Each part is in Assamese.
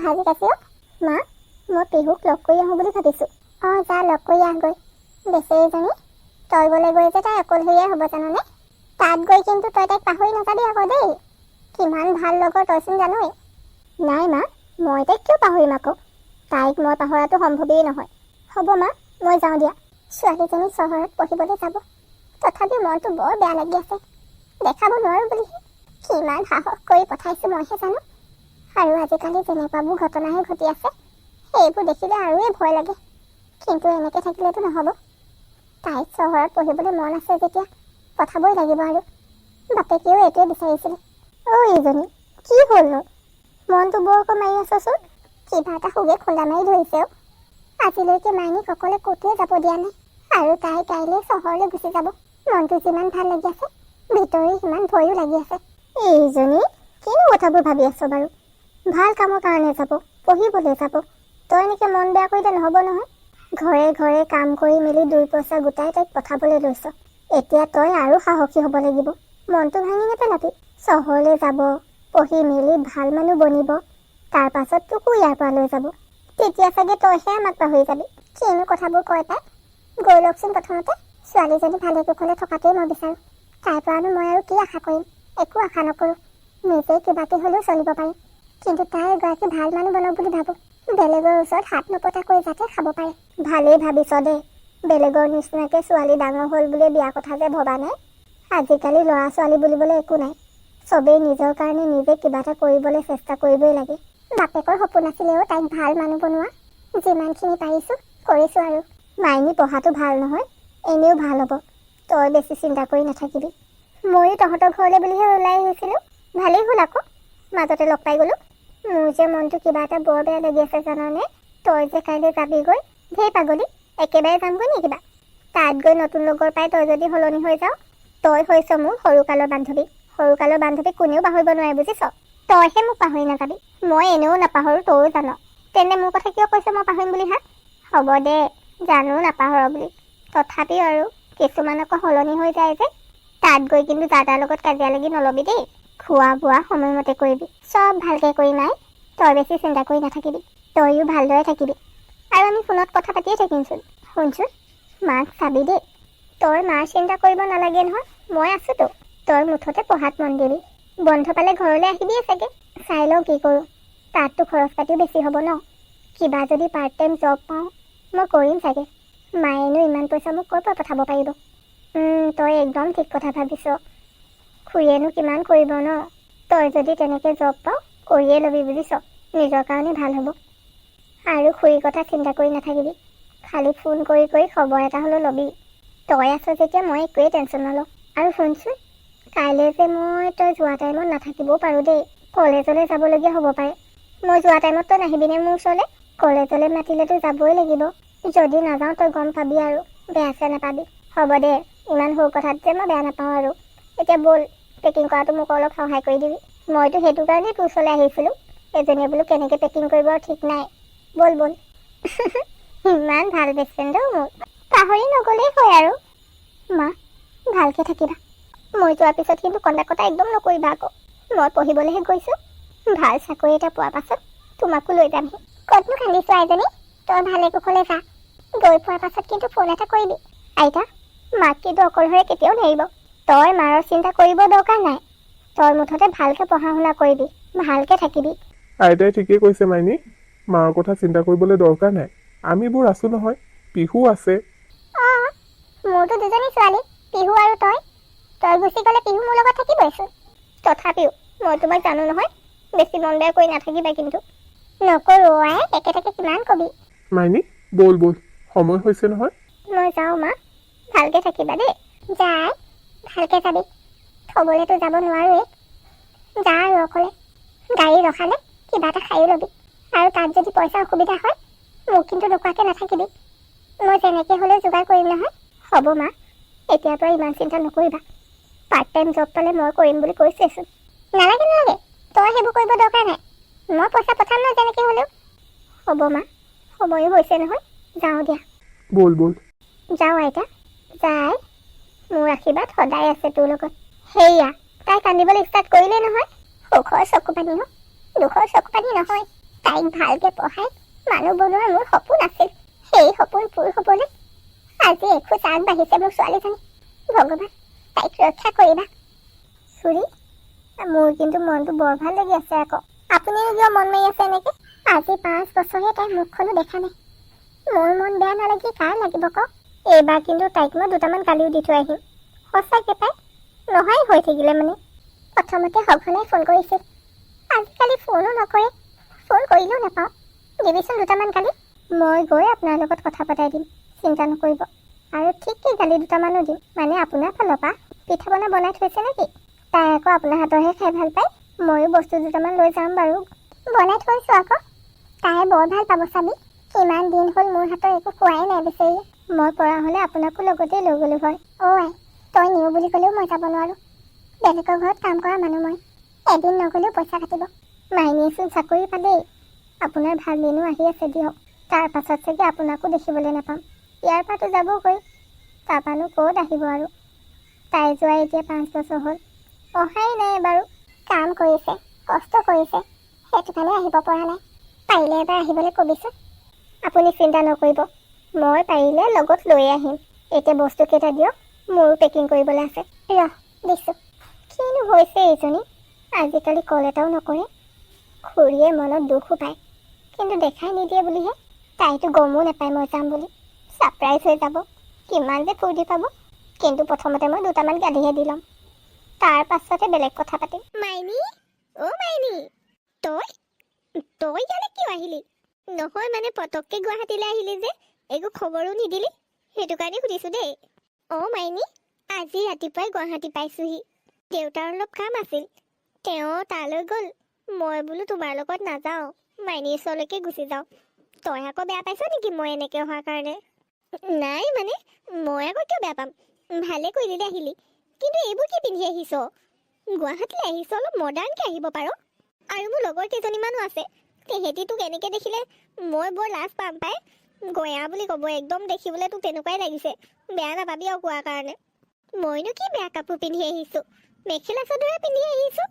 হাজি কাছিও মা মই পিহুক লগ কৰি আহোঁ বুলি ভাবিছোঁ। যা লগ কৰি আহগৈ। বেচেৰীজনী তই গ'লে গৈ যে তাই অকলশৰীয়া হ'ব জাননে? তাত গৈ কিন্তু তই তাইক পাহৰি নাযাবি আকৌ দেই। কিমান ভাল লগৰ তইচোন জানই। নাই মা, মই তাইক কিয় পাহৰিম আকৌ? তাইক মই পাহৰাটো সম্ভৱেই নহয়। হ'ব মা, মই যাওঁ দিয়া। ছোৱালীজনী চহৰত পঢ়িবলৈ যাব, তথাপিও মনটো বৰ বেয়া লাগি আছে। দেখাব নোৱাৰোঁ বুলিহে কিমান সাহস কৰি পঠাইছোঁ মইহে জানো। আৰু আজিকালি যেনেকুৱাবোৰ ঘটনাহে ঘটি আছে, সেইবোৰ দেখিলে আৰুৱে ভয় লাগে। কিন্তু এনেকৈ থাকিলেতো নহ'ব। তাইক চহৰত পঢ়িবলৈ মন আছে যেতিয়া পঠাবই লাগিব। আৰু বাপেকেও এইটোৱে বিচাৰিছিলে। ইজনী কি হ'লনো? মনটো বৰকৈ মাৰি আছচোন। কিবা এটা সুগে খুন্দা মাৰি ধৰিছেও। আজিলৈকে মাইনীক অকলে ক'তোৱে যাব দিয়া নাই, আৰু তাই কাইলৈ চহৰলৈ গুচি যাব। মনটো যিমান ভাল লাগি আছে, ভিতৰি সিমান ভয়ো লাগি আছে। এইজনী কিনো কথাবোৰ ভাবি আছ বাৰু? ভাল কামৰ কাৰণে যাব, পঢ়িবলৈ যাব। তই এনেকৈ মন বেয়া কৰিলে নহ'ব নহয়। ঘৰে ঘৰে কাম কৰি মেলি 2 পইচা গোটাই তাইক পঠাবলৈ লৈছ। এতিয়া তই আৰু সাহসী হ'ব লাগিব। মনটো ভাঙি নেপেলাবি। চহৰলৈ যাব, পঢ়ি মেলি ভাল মানুহ বনিব, তাৰ পাছত তোকো ইয়াৰ পৰা লৈ যাব। তেতিয়া চাগে তইহে আমাক পাহৰি যাবি। কিনো কথাবোৰ কয় তাই। গৈ লওকচোন প্ৰথমতে। ছোৱালীজনী ভালে কুশলে থকাটোৱে মই বিচাৰোঁ। তাইৰ পৰানো মই আৰু কি আশা কৰিম? একো আশা নকৰোঁ। নিজে কিবাকে হ'লেও চলিব পাৰিম। কিন্তু তাই এগৰাকী ভাল মানুহ বনক বুলি ভাবোঁ। বেলেগৰ ওচৰত হাত নপতাকৈ যাতে খাব পাৰে। ভালেই ভাবিছ দে। বেলেগৰ নিচিনাকৈ ছোৱালী ডাঙৰ হ'ল বুলি বিয়া কথা যে ভবা নাই। আজিকালি ল'ৰা ছোৱালী বুলিবলৈ একো নাই। চবেই নিজৰ কাৰণে নিজে কিবা এটা কৰিবলৈ চেষ্টা কৰিবই লাগে। বাপেকৰ সপোন আছিলেও তাইক ভাল মানুহ বনোৱা। যিমানখিনি পাৰিছোঁ কৰিছোঁ। আৰু মাইনী পঢ়াটো ভাল নহয়, এনেও ভাল হ'ব। তই বেছি চিন্তা কৰি নাথাকিবি। ময়ো তহঁতৰ ঘৰলৈ বুলিহে ওলাই আহিছিলোঁ। ভালেই হ'ল আকৌ, মাজতে লগ পাই গ'লোঁ। মোৰ যে মনটো কিবা এটা বৰ বেয়া লাগি আছে জাননে? তই যে কাইলৈ যাবিগৈ, ঢেৰ পাগলী। একেবাৰে যামগৈ নি কিবা? তাত গৈ নতুন লগৰ পাই তই যদি সলনি হৈ যাৱ। তই হৈছ মোৰ সৰুকালৰ বান্ধৱী। সৰুকালৰ বান্ধৱীক কোনেও পাহৰিব নোৱাৰে বুজিছ। তইহে মোক পাহৰি নাযাবি। মই এনেও নাপাহৰোঁ, তইও জান। তেন্তে মোৰ কথা কিয় কৈছ মই পাহৰিম বুলি? হ'ব দে, জানো নাপাহৰ বুলি। তথাপিও আৰু কিছুমান আকৌ সলনি হৈ যায় যে। তাত গৈ কিন্তু যাৰ তাৰ লগত কাজিয়া লাগি নলবি দেই। খোৱা বোৱা সময়মতে কৰিবি। চব ভালকৈ কৰি নাই। তই বেছি চিন্তা কৰি নাথাকিবি। তইও ভালদৰে থাকিবি। আৰু আমি ফোনত কথা পাতিয়ে থাকিমচোন। শুনচোন, মাক চাবি দেই। তই মাৰ চিন্তা কৰিব নালাগে নহয়, মই আছোঁতো। তই মুঠতে পঢ়াত মন দিবি। বন্ধ পালে ঘৰলৈ আহিবিয়ে চাগে। চাই লওঁ কি কৰোঁ। তাততো খৰচ পাতিও বেছি হ'ব ন। কিবা যদি পাৰ্ট টাইম জব পাওঁ মই কৰিম চাগে। মায়েনো ইমান পইচা মোক ক'ৰ পৰা পঠাব পাৰিব? তই একদম ঠিক কথা ভাবিছ। খুৰীয়েনো কিমান কৰিব ন। তই যদি তেনেকৈ জব পাওঁ কৰিয়ে ল'বি বুজিছ। নিজৰ কাৰণে ভাল হ'ব। আৰু খুৰীৰ কথা চিন্তা কৰি নাথাকিবি। খালি ফোন কৰি কৰি খবৰ এটা হ'লেও ল'বি। তই আছ যেতিয়া মই একোৱেই টেনশ্যন নলওঁ। আৰু শুনচোন, কাইলৈ যে তই যোৱা টাইমত নাথাকিবও পাৰোঁ দেই। কলেজলৈ যাবলগীয়া হ'ব পাৰে। মই যোৱা টাইমত তই নাহিবিনে মোৰ ওচৰলৈ? কলেজলৈ মাতিলেতো যাবই লাগিব। যদি নাযাওঁ তই গম পাবি আৰু বেয়া চেয়া নাপাবি। হ'ব দে, ইমান সৰু কথাত যে মই বেয়া নাপাওঁ আৰু। এতিয়া ব'ল, পেকিং কৰাটো মোক অলপ সহায় কৰি দিবি। মইতো সেইটো কাৰণেই তোৰ ওচৰলৈ আহিছিলোঁ। এজনীয়ে বোলো কেনেকৈ পেকিং কৰিব ঠিক নাই। ব'ল ব'ল। ইমান ভাল বেচেণ্ট মোৰ। পাহৰি নগ'লেই হয় আৰু। মা, ভালকৈ থাকিবা। মই যোৱাৰ পিছত কিন্তু কন্দা কটা একদম নকৰিবা আকৌ। মই পঢ়িবলৈহে গৈছোঁ। ভাল চাকৰি এটা পোৱাৰ পাছত তোমাকো লৈ যামহি। ক'তনো কান্দিছোঁ আইজনী? তই ভালে কুশলে যা। গৈ পোৱাৰ পাছত কিন্তু ফোন এটা কৰিবি। আইতা, মাক কিন্তু অকলশৰে কেতিয়াও নেৰিব। তই মাৰৰ চিন্তা কৰিব দৰকাৰ নাই। তই মুঠতে ভালকৈ পঢ়া শুনা কৰিবি, ভালকৈ থাকিবি। আইতাই ঠিকেই কৈছে মাইনী। মাৰ কথা চিন্তা কৰিবলৈ দৰকাৰ নাই। আমিবোৰ আছোঁ নহয়, পিহু আছে। মোৰতো 2জনী ছোৱালী, পিহু আৰু তই। তই গুচি গ'লে পিহু মোৰ লগত থাকিবইচোন। তথাপিও মই তোমাক জানো নহয়, বেছি মন বেয়া কৰি নাথাকিবা কিন্তু। নকৰোঁ আই, একেটাকে কিমান কবি। মাইনী, ব'ল ব'ল, সময় হৈছে নহয়। মই যাওঁ মা, ভালকৈ থাকিবা দেই। যাই ভালকৈ যাবি। থ'বলৈতো যাব নোৱাৰোৱেই। যা আৰু অকলে। গাড়ী ৰখালে কিবা এটা খায়ো ল'বি। আৰু তাত যদি পইচা অসুবিধা হয় মোক কিন্তু নোকোৱাকৈ নাথাকিবি। মই যেনেকৈ হ'লেও যোগাৰ কৰিম নহয়। হ'ব মা, এতিয়াৰ পৰা ইমান চিন্তা নকৰিবা। পাৰ্ট টাইম জব পালে মই কৰিম বুলি কৈছোৱেচোন। নালাগে নালাগে, তই সেইবোৰ কৰিব দৰকাৰ নাই। মই পইচা পঠাম নহয় যেনেকৈ হ'লেও। হ'ব মা, সময়ো হৈছে নহয়, যাওঁ দিয়া। ব'ল ব'ল। যাওঁ আইতা, যাই। মোৰ আশীৰ্বাদ সদায় আছে তোৰ লগত। সেয়া, তাই কান্দিবলৈ ষ্টাৰ্ট কৰিলেই নহয়। সুখৰ চকু পানী ন, দুখৰ চকু পানী নহয়। তাইক ভালকে পঢ়াই মানুহ বনোৱাৰ মোৰ সপোন আছিল। সেই সপোন পূৰ হ'বলৈ আজি এখোজ আগবাঢ়িছে মোৰ ছোৱালীজনী। ভগৱান, তাইক ৰক্ষা কৰিবা। চুৰি, মোৰ কিন্তু মনটো বৰ ভাল লাগি আছে আকৌ। আপুনিও কিয় মন মাৰি আছে এনেকে? আজি 5 বছৰে তাইৰ মুখখনো দেখা নাই। মোৰ মন বেয়া নালাগি কাৰ লাগিব কওক? এইবাৰ কিন্তু তাইক মই 2টামান গালিও দি থৈ আহিম। সঁচাকে পাই, নহয় হৈ থাকিলে মানে। প্ৰথমতে সঘনাই ফোন কৰিছিল, আজিকালি ফোনো নকৰে। ফোন কৰিলেও নাপাওঁ। দিবিচোন 2টামান গালি। মই গৈ আপোনাৰ লগত কথা পতাই দিম, চিন্তা নকৰিব। আৰু ঠিককৈ গালি 2টামানো দিম। মানে আপোনাৰ ফালৰ পৰা পিঠা পনা বনাই থৈছে নেকি? তাই আকৌ আপোনাৰ হাতৰহে খাই ভাল পায়। ময়ো বস্তু 2টামান লৈ যাম বাৰু। বনাই থৈছোঁ আকৌ। তাই বৰ ভাল পাব চাবি। কিমান দিন হ'ল মোৰ হাতৰ একো খোৱাই নাই বিচাৰি। মই পৰা হ'লে আপোনাকো লগতেই লৈ গ'লো হয়। আই, তই নিওঁ বুলি ক'লেও মই যাব নোৱাৰোঁ। বেলেগৰ ঘৰত কাম কৰা মানুহ মই। এদিন নগ'লেও পইচা কাটিব। মাইনীয়েচোন চাকৰি পালেই। আপোনাৰ ভাল দিনো আহি আছে দিয়ক। তাৰ পাছত চাগে আপোনাকো দেখিবলৈ নাপাম। ইয়াৰ পৰাতো যাবগৈ, তাৰপৰানো ক'ত আহিব আৰু। তাই যোৱা এতিয়া 5 বছৰ হ'ল। অহাই নাই বাৰু। কাম কৰিছে, কষ্ট কৰিছে, সেইটো কাৰণে আহিব পৰা নাই। পাৰিলে এবাৰ আহিবলৈ কবিচোন। আপুনি চিন্তা নকৰিব, মই পাৰিলে লগত লৈ আহিম। এতিয়া বস্তুকেইটা দিয়ক, মোৰো পেকিং কৰিবলৈ আছে। দিছোঁ। কিনো হৈছে এইজনী, আজিকালি কল এটাও নকৰে। খুৰীয়ে মনত দুখো পায়, কিন্তু দেখাই নিদিয়ে বুলিহে। তাইতো গমো নাপায় মই যাম বুলি। ছাৰপ্ৰাইজ হৈ যাব, কিমান যে ফূৰ্তি পাব। কিন্তু প্ৰথমতে মই 2টামান গালিহে দি ল'ম, তাৰ পাছতে বেলেগ কথা পাতিম। মাইনী, অ' মাইনী, তই ইয়ালৈ কিয় আহিলি? নহয় মানে পটককৈ গুৱাহাটীলৈ আহিলি যে, একো খবৰো নিদিলি, সেইটো কাৰণে সুধিছোঁ দেই। অ' মাইনী, আজি ৰাতিপুৱাই গুৱাহাটী পাইছোঁহি। দেউতাৰ অলপ কাম আছিল, তেওঁ তালৈ গ'ল। মই বোলো তোমাৰ লগত নাযাওঁ, মাইনীৰ ওচৰলৈকে গুচি যাওঁ। তই আকৌ বেয়া পাইছ নেকি মই এনেকৈ অহাৰ কাৰণে? নাই মানে, মই আকৌ কিয় বেয়া পাম? ভালে কৰিলি দে আহিলি। কিন্তু এইবোৰ কি পিন্ধি আহিছ? গুৱাহাটীলৈ আহিছ, অলপ মডাৰ্ণকৈ আহিব পাৰ। আৰু মোৰ লগৰ কেইজনীমানো আছে, তেহেঁতি তোক এনেকৈ দেখিলে মই বৰ লাজ পাম পাই। গয়া বুলি ক'ব, একদম দেখিবলৈ তোক তেনেকুৱাই লাগিছে। বেয়া নাপাবি আৰু কোৱাৰ কাৰণে। মইনো কি বেয়া কাপোৰ পিন্ধি আহিছোঁ, মেখেলা চাদৰে পিন্ধি আহিছোঁ।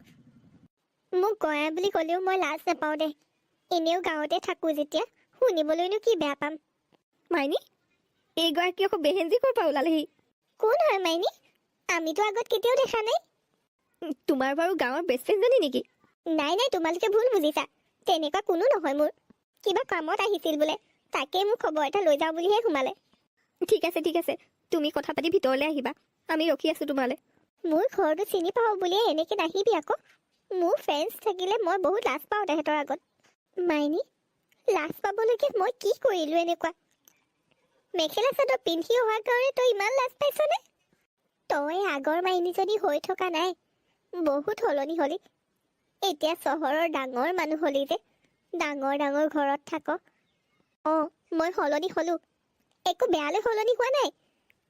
মোক গয়া বুলি ক'লেও মই লাজ নাপাওঁ দে। এনেও গাঁৱতে থাকোঁ যেতিয়া, শুনিবলৈনো কি বেয়া পাম। মাইনী, এইগৰাকী আকৌ বেহেঞ্জি ক'ৰ পৰা ওলালেহি? কোন হয় মাইনী? আমিতো আগত কেতিয়াও দেখা নাই। তোমাৰ বাৰু গাঁৱৰ বেষ্ট ফ্ৰেণ্ডজনী নেকি? নাই, তোমালোকে ভুল বুজিছা। তেনেকুৱা কোনো নহয় মোৰ। কিবা কামত আহিছিল বোলে, তাকেই মোক খবৰ এটা লৈ যাওঁ বুলিহে সোমালে। ঠিক আছে, তুমি কথা পাতি ভিতৰলৈ আহিবা, আমি ৰখি আছোঁ তোমালৈ। মোৰ ঘৰটো চিনি পাওঁ বুলিয়ে এনেকৈ নাহিবি আকৌ। মোৰ ফ্ৰেণ্ডছ থাকিলে মই বহুত লাজ পাওঁ তেহেঁতৰ আগত। মাইনী, লাজ পাবলৈকে মই কি কৰিলোঁ এনেকুৱা? মেখেলা চাদৰ পিন্ধি অহাৰ কাৰণে তই ইমান লাজ পাইছনে? তই আগৰ মাইনীজনী হৈ থকা নাই, বহুত সলনি হ'লি। এতিয়া চহৰৰ ডাঙৰ মানুহ হ'লি যে, ডাঙৰ ঘৰত থাক। অঁ, মই সলনি হ'লোঁ, একো বেয়ালৈ সলনি হোৱা নাই।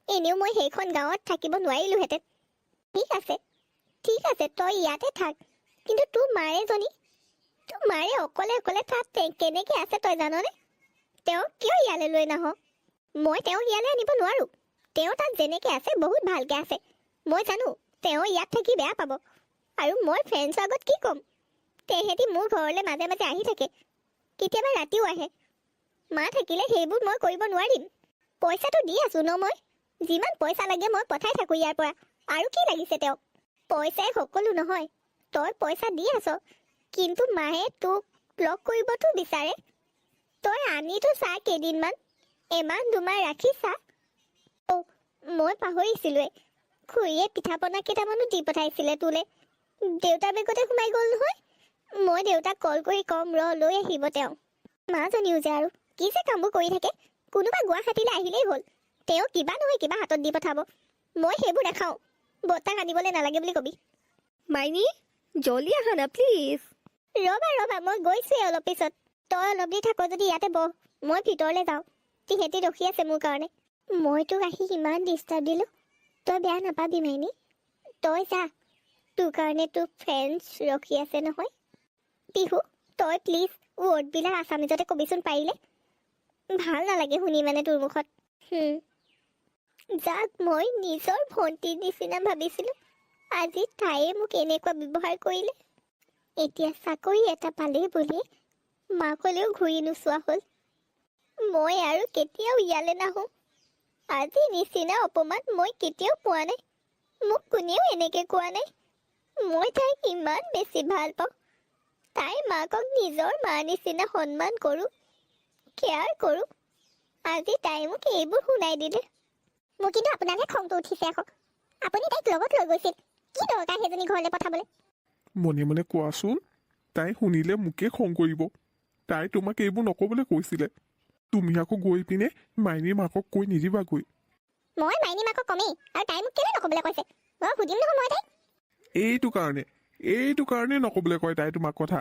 এনেও মই সেইখন গাঁৱত থাকিব নোৱাৰিলোহেঁতেন। ঠিক আছে, তই ইয়াতে থাক। কিন্তু তোৰ মাৰে অকলে তাত কেনেকৈ আছে তই জাননে? তেওঁক কিয় ইয়ালৈ লৈ নাহ? মই তেওঁক ইয়ালৈ আনিব নোৱাৰোঁ। তেওঁ তাত যেনেকৈ আছে বহুত ভালকৈ আছে। মই জানো তেওঁ ইয়াত থাকি বেয়া পাব। আৰু মই ফ্ৰেণ্ডছৰ আগত কি ক'ম? তেহেঁতি মোৰ ঘৰলৈ মাজে মাজে আহি থাকে, কেতিয়াবা ৰাতিও আহে। মা থাকিলে সেইবোৰ মই কৰিব নোৱাৰিম। পইচাটো দি আছোঁ ন মই। যিমান পইচা লাগে মই পঠাই থাকোঁ ইয়াৰ পৰা। আৰু কি লাগিছে তেওঁক? পইচাই সকলো নহয়। তই পইচা দি আছ, কিন্তু মায়ে তোক লগ কৰিবতো বিচাৰে। তই আনিতো চা কেইদিনমান, এমাহ 2 মাহ ৰাখি চা। অ', মই পাহৰিছিলোঁৱে, খুৰীয়ে পিঠা পনা কেইটামানো দি পঠাইছিলে তোলে। দেউতাৰ বেগতে সোমাই গ'ল নহয়। মই দেউতাক কল কৰি ক'ম লৈ আহিব তেওঁ। মাজনীও যে আৰু কি যে কামবোৰ কৰি থাকে। কোনোবা গুৱাহাটীলৈ আহিলেই হ'ল, তেওঁ কিবা নহয় কিবা হাতত দি পঠাব। মই সেইবোৰ দেখাওঁ। বৰ্তাক আনিবলৈ নালাগে বুলি কবি। মাইনী, জল্দি আহা না প্লিজ। ৰ'বা, মই গৈছোৱে অলপ পিছত। তই অলপ দেৰি থাক যদি ইয়াতে বহ, মই ভিতৰলৈ যাওঁ। তিহেঁতি ৰখি আছে মোৰ কাৰণে। মই তোক আহি ইমান ডিষ্টাৰ্ব দিলোঁ, তই বেয়া নাপাবি মাইনী। তই যা, তোৰ কাৰণে তোৰ ফ্ৰেণ্ডছ ৰখি আছে নহয়। পিহু, তই প্লিজ ৱৰ্ডবিলাক আছামিজতে কবিচোন পাৰিলে। ভাল নালাগে শুনি মানে তোৰ মুখত। যাক মই নিজৰ ভণ্টিৰ নিচিনা ভাবিছিলোঁ, আজি তাইয়ে মোক এনেকুৱা ব্যৱহাৰ কৰিলে। এতিয়া চাকৰি এটা পালেই বুলি মাকলেও ঘূৰি নোচোৱা হ'ল। মই আৰু কেতিয়াও ইয়ালৈ নাহোঁ। আজি নিচিনা অপমান মই কেতিয়াও পোৱা নাই। মোক কোনেও এনেকৈ কোৱা নাই। মই তাইক ইমান বেছি ভাল পাওঁ। তাইৰ মাকক নিজৰ মাৰ নিচিনা সন্মান কৰোঁ, কেয়াৰ কৰোঁ। আজি তাই মোক এইবোৰ শুনাই দিলে। মোৰ কিন্তু আপোনাৰহে খংটো উঠিছে আকৌ। আপুনি তাইক লগত লৈ গৈছিল, কি দৰকাৰ সেইজনী ঘৰলৈ পঠাবলৈ? মনে মনে কোৱাচোন, তাই শুনিলে মোকে খং কৰিব। তাই তোমাক এইবোৰ নকবলৈ কৈছিলে। তুমি আকৌ গৈ পিনে মাইনীৰ মাকক কৈ নিদিবাগৈ। মই মাইনী মাকক কমেই, আৰু তাই মোক কেলৈ নকবলৈ কৈছে? মই সুধিম নহয় মই তাইক। এইটো কাৰণে নকবলৈ কয় তাই তোমাক কথা।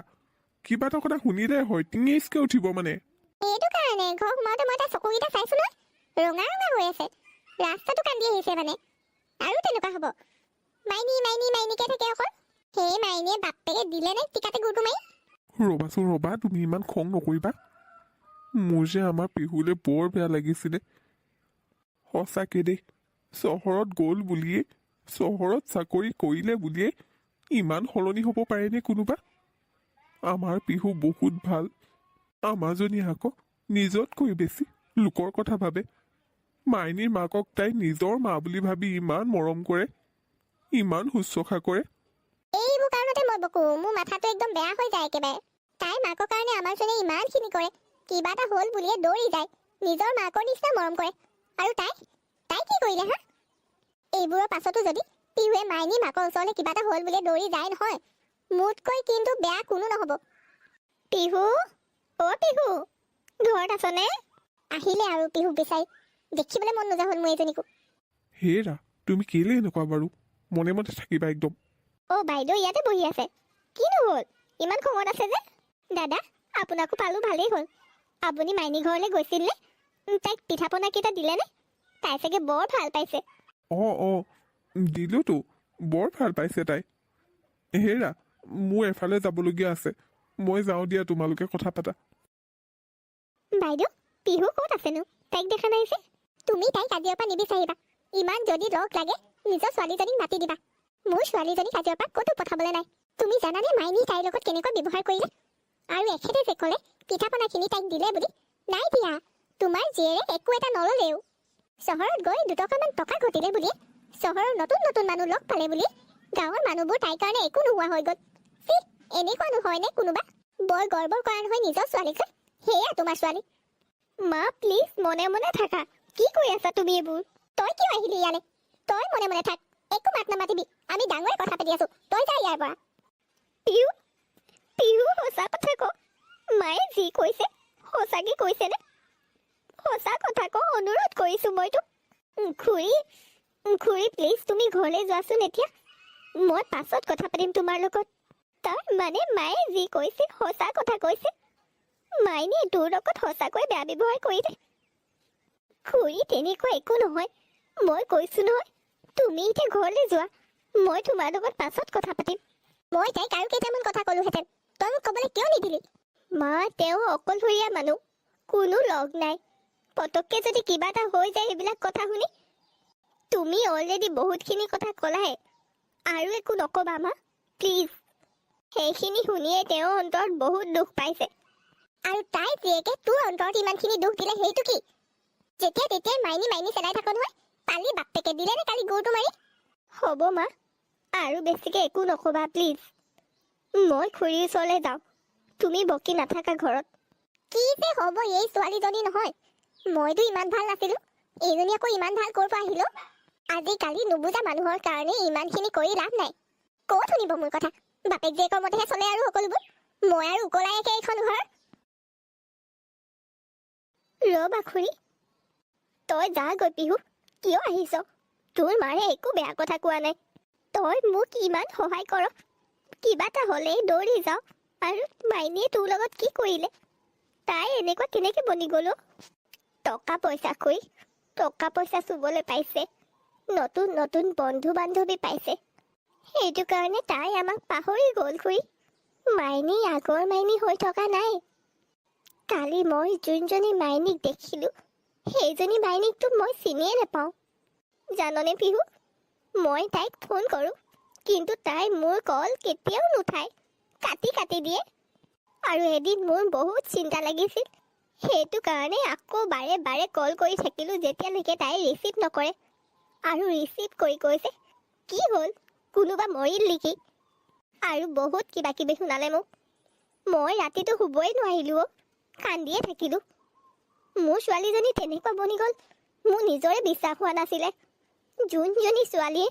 কিবা এটা কথা শুনিলে হয় টিঙেচকে উঠিব মানে। এইটো কাৰণে ঘৰ সোমাওঁতে মই তাইৰ চকুকেইটা চাইছো নহয়, ৰঙা ৰঙা হৈ আছে। ৰাস্তাটো কান্দি আহিছে মানে। আৰু তেনেকুৱা হ'ব। মাইনী মাইনী মাইনীকে থাকে অকল। সেই মাইনীয়ে বাপেকে দিলে নে টিকাতে গুৰটো মাৰি? ৰ'বাচোন ৰ'বা, তুমি ইমান খং নকৰিবা। মোৰ যে আমাৰ পিহুলে বৰ বেয়া লাগিছিলে। সঁচাকে দেই, চহৰত গ'ল বুলিয়ে, চহৰত চাকৰি কৰিলে বুলিয়ে ইমান সলনি হ'ব পাৰেনে কোনোবা? আমাৰ পিহু বহুত ভাল। আমাৰজনী আকৌ নিজতকৈ বেছি লোকৰ কথা ভাবে। মাইনীৰ মাকক তাই নিজৰ মা বুলি ভাবি ইমান মৰম কৰে, ইমান শুশ্ৰূষা কৰে। এইবোৰ কাৰণতে মই বকো, মোৰ মাথাটো একদম বেয়া হৈ যায় একেবাৰে। তাইৰ মাকৰ কাৰণে আমাৰজনীয়ে ইমানখিনি কৰে, কিবা এটা হ'ল বুলিয়ে দৌৰি যায়, নিজৰ মাকৰ নিচিনা মৰম কৰে। আৰু তাই কি কৰিলে হা? এইবোৰৰ পাছতো যদি পিহুৱে মাইনী মাকৰ ওচৰলৈ কিবা এটা হ'ল বুলিয়ে দৌৰি যায় নহয়, মোতকৈ কিন্তু বেয়া কোনো নহ'ব। পিহু, অ' পিহু, ঘৰত আছনে? আহিলে আৰু পিহুক বিচাৰি। দেখিবলৈ মন নোযোৱা হ'ল মোৰ এইজনীকো। হেৰা, তুমি কেলে এনেকুৱা বাৰু? মনে মনে থাকিবা একদম। অ' বাইদেউ ইয়াতে বহি আছে। কিনো হ'ল, ইমান খঙত আছে যে? দাদা, আপোনাকো পালোঁ, ভালেই হ'ল। আপুনি মাইনী ঘৰলৈ গৈছিল নে? তাইক পিঠা পনাকেইটা দিলেনে? তাই চাগে বৰ ভাল পাইছে। অঁ দিলোতো, বৰ ভাল পাইছে তাই। হেৰা, মোৰ এফালে যাবলগীয়া আছে, মই যাওঁ দিয়া, তোমালোকে কথা পাতা। বাইদেউ, পিহু ক'ত আছেনো? তাইক দেখা নাই যে? তুমি তাইক আজিৰ পৰা নিবিচাৰিবা। ইমান যদি লগ লাগে নিজৰ ছোৱালীজনীক মাতি দিবা। মোৰ ছোৱালীজনীক আজিৰ পৰা ক'তো পঠাবলৈ নাই। তুমি জানানে মাইনী তাইৰ লগত কেনেকৈ ব্যৱহাৰ কৰিলে? আৰু এখেতে যে ক'লে পিঠা পনাখিনি তাইক দিলে বুলি, নাই দিয়া। তোমাৰ জীয়েৰে একো এটা নল'লেও। চহৰত গৈ দুটকামান টকা ঘটিলে বুলিয়ে, চহৰৰ নতুন নতুন মানুহ লগ পালে বুলি গাঁৱৰ মানুহবোৰ তাইৰ কাৰণে একো নোহোৱা হৈ গ'ল। এনেকুৱা নহয়নে কোনোবা? বৰ গৰ্ব কৰা নহয় নিজৰ ছোৱালীক। সেয়া তোমাৰ ছোৱালী। মা প্লিজ মনে মনে থাকা। কি কৈ আছা তুমি এইবোৰ? তই কিয় আহিলি ইয়ালৈ? তই মনে মনে থাক, একো মাত নামাতিবি। আমি ডাঙৰে কথা পাতি আছো, তই যা ইয়াৰ পৰা। পিহু, পিহু সঁচা কথা ক। মায়ে যি কৈছে সঁচাকে কৈছেনে? সঁচা কথা ক, অনুৰোধ কৰিছোঁ মই তোক। খুৰী প্লিজ তুমি ঘৰলৈ যোৱাচোন এতিয়া। মই পাছত কথা পাতিম তোমাৰ লগত। তাৰ মানে মায়ে যি কৈছে সঁচা কথা কৈছে। মাইনীয়ে তোৰ লগত সঁচাকৈ বেয়া ব্যৱহাৰ কৰিলে। খুৰী তেনেকুৱা একো নহয়, মই কৈছোঁ নহয়। তুমি এতিয়া ঘৰলৈ যোৱা, মই তোমাৰ লগত পাছত কথা পাতিম। মই তাইক আৰু কেইটামান কথা ক'লোহেঁতেন, তই মোক ক'বলৈ কিয় নিদিলি? মা, তেওঁ অকলশৰীয়া মানুহ, কোনো লগ নাই। পটককৈ যদি কিবা এটা হৈ যায় সেইবিলাক কথা শুনি। তুমি অলৰেডি বহুতখিনি কথা ক'লাই, আৰু একো নক'বা মা প্লিজ। সেইখিনি শুনিয়ে তেওঁ অন্তৰত বহুত দুখ পাইছে। আৰু তাই জীয়েকে তোৰ অন্তৰত ইমানখিনি দুখ দিলে সেইটো কি? যেতিয়া তেতিয়াই মাইনী মাইনী চেলাই থাক নহয়, কালি বাপেকে দিলে নে কালি গুৰটো মাৰি? হ'ব মা, আৰু বেছিকৈ একো নক'বা প্লিজ। মই খুৰীৰ ওচৰলৈ যাওঁ, তুমি বকি নাথাকা ঘৰত। কি যে হ'ব এই ছোৱালীজনী নহয়। মইতো ইমান ভাল নাছিলোঁ, এইজনী আকৌ ইমান ভাল ক'ৰ পৰা আহিলো? আজিকালি নুবুজা মানুহৰ কাৰণে ইমানখিনি কৰি লাভ নাই। ক'ত শুনিব মোৰ কথা? বাপেক জীয়েকৰ মতেহে চলে আৰু সকলোবোৰ। মই আৰু উকলাইকে এইখন ঘৰ। ৰ'বা খুৰী, তই যা গৈ পিহু। কিয় আহিছ? তোৰ মাৰে একো বেয়া কথা কোৱা নাই। তই মোক ইমান সহায় কৰ, কিবা এটা হ'লেই দৌৰি যাওঁ। আৰু মাইনীয়ে তোৰ লগত কি কৰিলে? তাই এনেকুৱা কেনেকৈ বনি গ'ল? টকা পইচা খুৰী, টকা পইচা চুবলৈ পাইছে, নতুন নতুন বন্ধু বান্ধৱী পাইছে। সেইটো কাৰণে তাই আমাক পাহৰি গ'ল খুৰী। মাইনী আগৰ মাইনী হৈ থকা নাই। কালি মই যোনজনী মাইনীক দেখিলোঁ, সেইজনী মাইনীকতো মই চিনিয়ে নাপাওঁ। জাননে পিহু, মই তাইক ফোন কৰোঁ, কিন্তু তাই মোৰ কল কেতিয়াও নুঠায়, কাটি কাটি দিয়ে। আৰু এদিন মোৰ বহুত চিন্তা লাগিছিল। সেইটো কাৰণে আকৌ বাৰে বাৰে কল কৰি থাকিলোঁ যেতিয়ালৈকে তাই ৰিচিভ নকৰে। আৰু ৰিচিভ কৰি কৈছে, কি হ'ল, কোনোবা মৰিল নেকি? আৰু বহুত কিবা কিবি শুনালে মোক। মই ৰাতিটো শুবই নোৱাৰিলোঁ, কান্দিয়ে থাকিলোঁ। মোৰ ছোৱালীজনী তেনেকুৱা বনি গ'ল, মোৰ নিজৰে বিশ্বাস হোৱা নাছিলে। যোনজনী ছোৱালীয়ে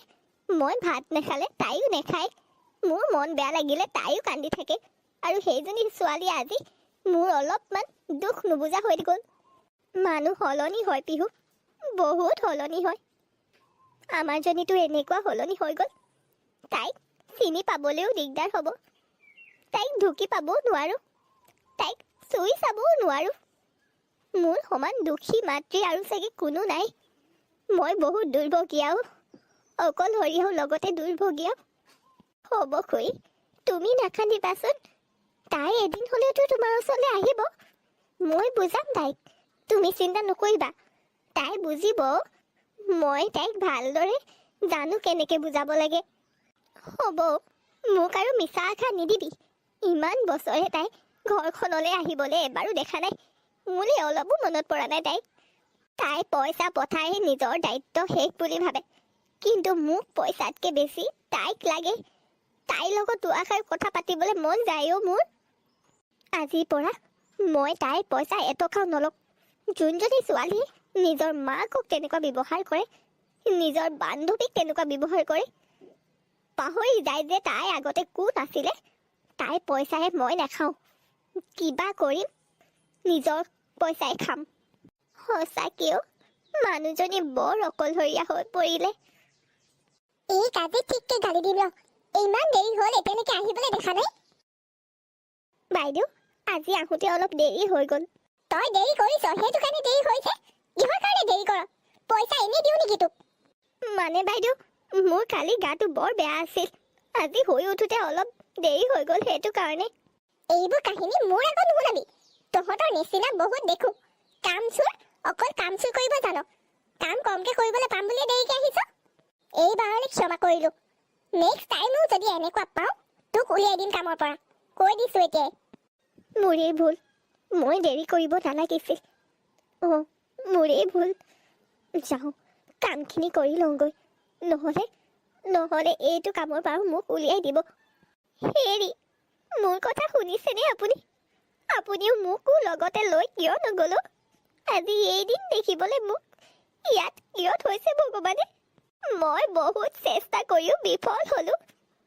মই ভাত নাখালে তাইও নাখায়, মোৰ মন বেয়া লাগিলে তাইও কান্দি থাকে, আৰু সেইজনী ছোৱালী আজি মোৰ অলপমান দুখ নুবুজা হৈ গ'ল। মানুহ সলনি হয় পিহু, বহুত সলনি হয়। আমাৰজনীতো এনেকুৱা সলনি হৈ গ'ল, তাইক চিনি পাবলৈও দিগদাৰ হ'ব। তাইক ঢুকি পাবও নোৱাৰোঁ, তাইক চুই চাবও নোৱাৰোঁ। মোৰ সমান দুখী মাতৃ আৰু চাগে কোনো নাই। মই বহুত দুৰ্ভগীয়াও, অকলশৰীয়াও লগতে দুৰ্ভগীয়াও। হ'ব খুৰী, তুমি নাকান্দিবাচোন। তাই এদিন হ'লেওতো তোমাৰ ওচৰলৈ আহিব। মই বুজাম তাইক, তুমি চিন্তা নকৰিবা। তাই বুজিব। মই তাইক ভালদৰে জানো কেনেকৈ বুজাব লাগে। হ'ব, মোক আৰু মিছা আশা নিদিবি। ইমান বছৰে তাই ঘৰখনলৈ আহিবলৈ এবাৰো দেখা নাই। মোলৈ অলপো মনত পৰা নাই তাই। তাই পইচা পঠাই নিজৰ দায়িত্ব শেষ বুলি ভাবে, কিন্তু মোক পইচাতকৈ বেছি তাইক লাগে। তাইৰ লগত দুআষাৰ কথা পাতিবলৈ মন যায়ও মোৰ। আজিৰ পৰা মই তাইৰ পইচা এটকাও নলওঁ। যোনজনী ছোৱালীয়ে নিজৰ মাকক তেনেকুৱা ব্যৱহাৰ কৰে, নিজৰ বান্ধৱীক তেনেকুৱা ব্যৱহাৰ কৰে, পাহৰি যায় যে তাই আগতে কোন আছিলে। তাইৰ পইচাৰে মই নাখাওঁ, কিবা কৰিম নিজৰ পইচাই খাম। সঁচাকেও মানুহজনী বৰ অকলশৰীয়া হৈ পৰিলে। এই কাজে ঠিককে গালি দিম ৰ। ইমান দেৰি হ'ল, এতিয়ালৈকে আহিবলৈ দেখা নাই। বাইদেউ, আজি আহোঁতে অলপ দেৰি হৈ গ'ল। তই দেৰি কৰিছ, সেইটো কাৰণে দেৰি হৈছে। কিহৰ কাৰণে দেৰি কৰ? পইচা এনেই দিওঁ নেকি তোক? মানে বাইদেউ, মোৰ কালি গাটো বৰ বেয়া আছিল। আজি শুই উঠোতে অলপ দেৰি হৈ গ'ল, সেইটো কাৰণে। এইবোৰ কাহিনী মোৰ আগত নুশুনাবি। তহঁতৰ নিচিনা বহুত দেখো। কামচোৰ, অকল কামচোৰ কৰিব জান। কাম কমকে কৰিবলৈ পাম বুলিয়ে দেৰিকে আহিছ। এইবাৰলৈ ক্ষমা কৰিলোঁ। নেক্সট টাইমো যদি এনেকুৱা পাওঁ, তোক উলিয়াই দিম কামৰ পৰা। কৈ দিছোঁ এতিয়াই। মোৰেই ভুল, মই দেৰি কৰিব নালাগিছিল। অঁ, মোৰেই ভুল। যাওঁ, কামখিনি কৰি লওঁগৈ। নহ'লে এইটো কামৰ পৰা মোক উলিয়াই দিব। হেৰি, মোৰ কথা শুনিছেনে আপুনি? আপুনিও মোকো লগতে লৈ কিয় নগ'লো? আজি এইদিন দেখিবলৈ মোক ইয়াত কিয় থৈছে ভগৱানে? মই বহুত চেষ্টা কৰিও বিফল হ'লোঁ।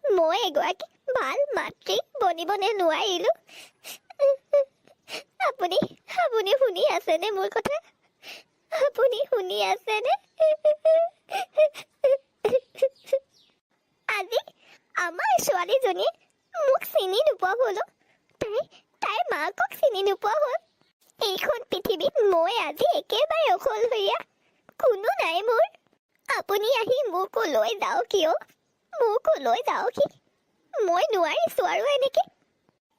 মই এগৰাকী ভাল মাতৃ বনিবনে নোৱাৰিলোঁ। আপুনি শুনি আছেনে মোৰ কথা? আপুনি শুনি আছেনে? আজি আমাৰ ছোৱালীজনীয়ে মোক চিনি নোপোৱা হ'লো। তাইৰ মাকক চিনি নোপোৱা হ'ল। এইখন পৃথিৱীত মই আজি একেবাৰে অকলশৰীয়া, কোনো নাই মোৰ। আপুনি আহি মোকো লৈ যাওক কিয়? মোকো লৈ যাওকহি। মই নোৱাৰিছোঁ আৰু এনেকে।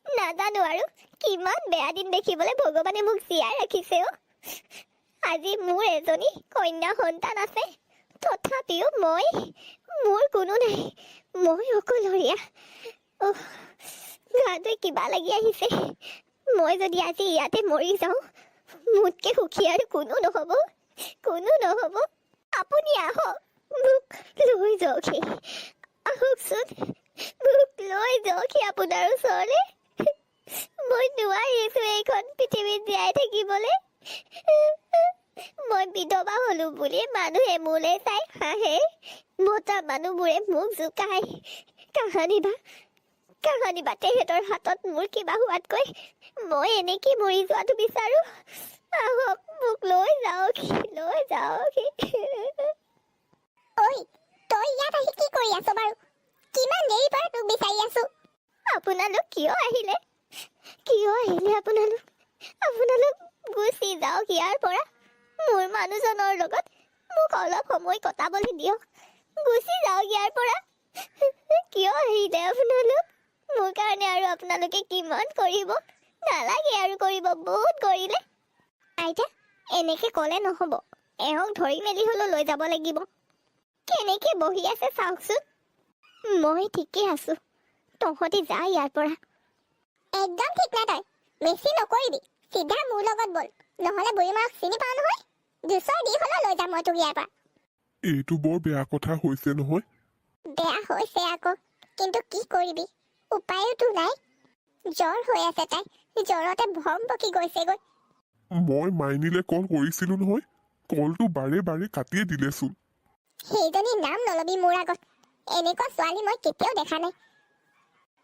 নাজানো আৰু কিমান বেয়া দিন দেখিবলৈ ভগৱানে মোক জীয়াই ৰাখিছে অ'। আজি মোৰ এজনী কন্যা সন্তান আছে, তথাপিও মোৰ কোনো নাই। মই অকলশৰীয়া। গাটোৱে কিবা লাগি আহিছে। মই যদি আজি ইয়াতে মৰি যাওঁ, মোতকৈ সুখী আৰু কোনো নহ'ব। আপুনি আহক, মোক লৈ যাওকহি। আহকচোন, মোক লৈ যাওকহি আপোনাৰ ওচৰলৈ। মই নোৱাৰিছোঁ এইখন পৃথিৱীত জীয়াই থাকিবলৈ। মই বিধৱা হ'লো বুলি মানুহে মোলৈ চাই হাঁহে। মতা মানুহবোৰে মোক জোকায়। কাহানি বা তেহেঁতৰ হাতত মোৰ কিবা হোৱাতকৈ মই এনেকৈ মৰি যোৱাটো বিচাৰোঁ। আহক, মোক লৈ যাওকহি। ঐ, তই ইয়াত আহি কি কৰি আছ বাৰু? কিমান দেৰিৰ পৰা তোক বিচাৰি আছো। আপোনালোক কিয় আহিলে আপোনালোক? গুচি যাওক ইয়াৰ পৰা। মোৰ মানুহজনৰ লগত মোক অলপ সময় কটাবলৈ দিয়ক। গুচি যাওক ইয়াৰ পৰা। কিয় আহিলে আপোনালোক? মোৰ কাৰণে আৰু আপোনালোকে কিমান কৰিব? নালাগে আৰু কৰিব, বহুত কৰিলে। আইতা, এনেকে ক'লে নহ'ব। এওঁক ধৰি মেলি হ'লেও লৈ যাব লাগিব। কেনেকে বহি আছে চাওকচোন। মই ঠিকে আছোঁ, তহঁতি যা ইয়াৰ পৰা। একদম ঠিক নাই তই বেছি নকৰিবি চিধা মোৰ লগত বল নহলে বুঢ়ী মাক চিনি পাওঁ নহয় দুচৰ দি হ'লেও লৈ যাম মই তোক ইয়াৰ পৰা এইটো বৰ বেয়া কথা হৈছে নহয় বেয়া হৈছে আকৌ কিন্তু কি কৰিবি উপায়োতো নাই জ্বৰ হৈ আছে তাই জ্বৰতে ভম পকি গৈছেগৈ মই মাইনীলে কল কৰিছিলো নহয় কলটো বাৰে বাৰে কাটিয়ে দিলেচোন সেইজনী নাম নলবি মোৰ আগত এনেকুৱা ছোৱালী মই কেতিয়াও দেখা নাই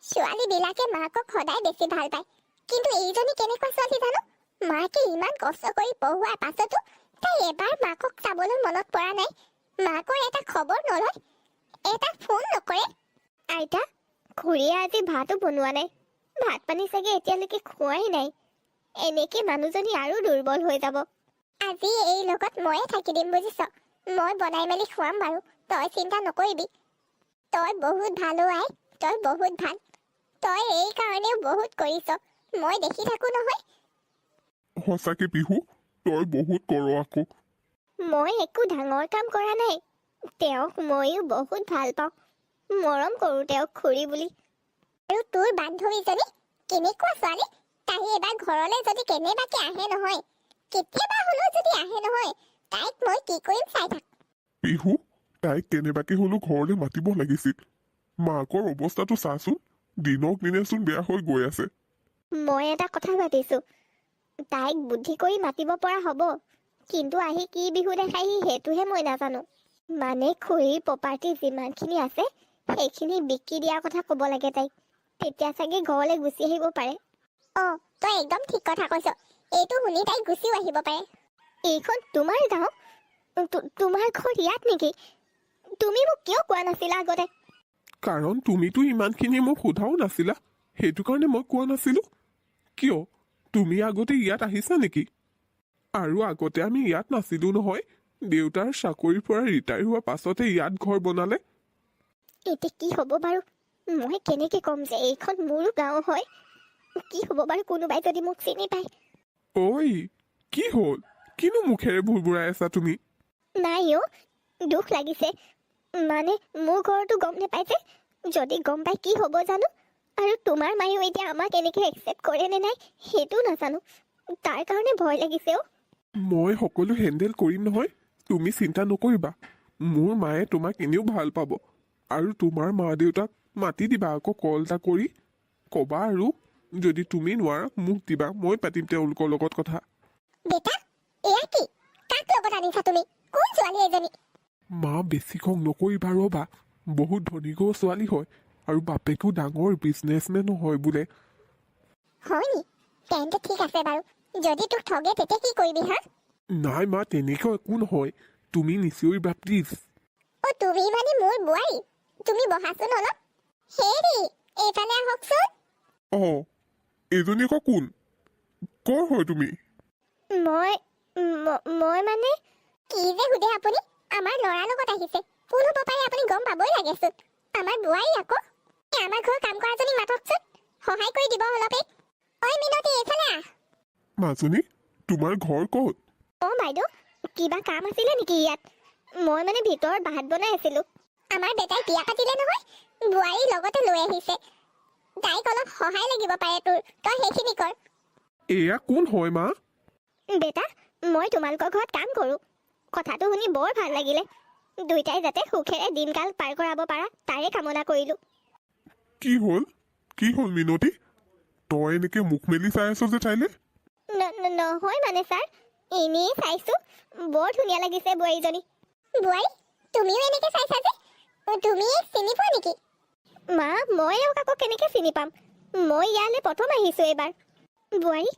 ছোৱালীবিলাকে মাকক সদায় বেছি ভাল পায় কিন্তু এইজনী কেনেকুৱা ছোৱালী জানো মাকে ইমান কষ্ট কৰি পঢ়োৱাৰ পাছতো তাই এবাৰ মাকক চাবলৈ মনত পৰা নাই মাকৰ এটা খবৰ নলয় এটা ফোন নকৰে আইতা খুৰীয়ে আজি ভাতো বনোৱা নাই ভাত পানী চাগে এতিয়ালৈকে খোৱাই নাই এনেকে মানুহজনী আৰু দুৰ্বল হৈ যাব আজি এই লগত ময়ে থাকি দিম বুজিছ মই বনাই মেলি খুৱাম বাৰু তই চিন্তা নকৰিবি তই বহুত ভাল আই তই বহুত ভাল তই এই কাৰণেও বহুত কৰিছ মই দেখি থাকো নহয় সঁচাকে পিহু তই বহুত কৰ আকৌ মই একো ডাঙৰ কাম কৰা নাই তেওঁক ময়ো বহুত ভাল পাওঁ মৰম কৰোঁ তেওঁক খুৰী বুলি আৰু তোৰ বান্ধৱীজনী কেনেকুৱা ছোৱালী তাই এবাৰ ঘৰলৈ যদি কেনেবাকে আহে নহয় কেতিয়াবা হ'লেও যদি আহে নহয় তাইক মই কি কৰিম চাই থাক পিহু তাইক কেনেবাকে হলেও ঘৰলৈ মাতিব লাগিছিল মাকৰ অৱস্থাটো চাচোন দিনক দিনেচোন বেয়া হৈ গৈ আছে মই এটা কথা ভাবিছোঁ তাইক বুদ্ধি কৰি মাতিব পৰা হ'ব কিন্তু আহি কি বিহু দেখাইহি সেইটোহে মই নাজানো মানে খুৰীৰ প্ৰপাৰ্টি যিমানখিনি আছে সেইখিনি বিকি দিয়াৰ কথা ক'ব লাগে তাইক তেতিয়া চাগে ঘৰলৈ গুচি আহিব পাৰে অঁ তই একদম ঠিক কথা কৈছ এইটো শুনি তাই গুচিও আহিব পাৰে এইখন তোমাৰ গাঁও তোমাৰ ঘৰ ইয়াত নেকি তুমি মোক কিয় কোৱা নাছিলা আগতে কাৰণ তুমিতো ইমানখিনি মোক সোধাও নাছিলা সেইটো কাৰণে মই কোৱা নাছিলো কিয় তুমি আগতে ইয়াত আহিছা নেকি আৰু আগতে আমি ইয়াত নাছিলো নহয় দেউতাৰ চাকৰিৰ পৰা ৰিটায়াৰ হোৱাৰ পাছতে ইয়াত ঘৰ বনালে এতিয়া কি হ'ব বাৰু মই কেনেকৈ ক'ম যে এইখন মোৰো গাঁও হয় কি হ'ব বাৰু কোনোবাই যদি মোক চিনি পায় ঐ কি হ'ল কিনো মুখেৰে ভুৰভুৰাই আছা তুমি নাই অ' দুখ লাগিছে মানে মোৰ ঘৰতো গম নাপাই যে যদি গম পাই কি হ'ব জানো আৰু তোমাৰ মায়েও এতিয়া আমাক এনেকৈ একচেপ্ট কৰে নে নাই সেইটো নাজানো তাৰ কাৰণে ভয় লাগিছে অ' মই সকলো হেণ্ডেল কৰিম নহয় তুমি চিন্তা নকৰিবা মোৰ মায়ে তোমাক এনেও ভাল পাব আৰু তোমাৰ মা দেউতাক মাতি দিবা আকৌ কল এটা কৰি ক'বা আৰু যদি তুমি নোৱাৰা মোক দিবা মই পাতিম তেওঁলোকৰ লগত কথা বেটা এয়া কি কাক লগত আনিছা তুমি কোন ছোৱালী এজনী মা বেছি খং নকৰিবা ৰ'বা বহুত ধনীঘৰ ছোৱালী হয় আৰু বাপেকো ডাঙৰ বিজনেছমেনো হয় বোলে হয় নি তেন্তে ঠিক আছে বাৰু যদি তোক ঠগে তেতিয়া কি কৰিবি হা নাই মা তেনেকুৱা একো নহয় তুমি নিচিঞৰিবা প্লিজ অ তুমি মানে মোৰ বোৱাৰী তুমি বহাচোন অলপ হেৰি এইফালে আহকচোন অঁ এইজনী আকৌ কোন কৰ হয় তুমি মই মানে কি যে সোধে আপুনি আমাৰ ল'ৰাৰ লগত আহিছে কোন হ'ব পাৰে আপুনি গম পাবই লাগেচোন আমাৰ বোৱাৰী আকৌ আমাৰ ঘৰৰ কাম কৰাজনীক মাতকচোন সহায় কৰি দিব অলপে ঐ মিনতি এইফালে আহ মাজনী তোমাৰ ঘৰ ক'ত অঁ বাইদেউ কিবা কাম আছিলে নেকি ইয়াত মই মানে ভিতৰত ভাত বনাই আছিলোঁ আমাৰ বেটাই বিয়া পাতিলে নহয় বোৱাৰী লগতে লৈ আহিছে তাইক অলপ সহায় লাগিব পাৰে তোৰ তই সেইখিনি কৰ এয়া কোন হয় মা বেটা মই তোমালোকৰ ঘৰত কাম কৰোঁ কথাটো শুনি বৰ ভাল লাগিলে দুইটাই যাতে সুখেৰে দিনকাল পাৰ কৰাব পাৰা তাৰে কামনা কৰিলোঁ কি হ'ল মিনতি তই এনেকে মুখ মেলি চাই আছ যে তাইলে নহয় মানে ছাৰ এনেই চাইছোঁ বৰ ধুনীয়া লাগিছে বোৱাৰীজনী বোৱাৰী তুমিও এনেকে চাইছা যে তুমি চিনি পোৱা নেকি মা মই এওঁক আকৌ কেনেকৈ চিনি পাম মই ইয়ালৈ প্ৰথম আহিছোঁ এইবাৰ বোৱাৰী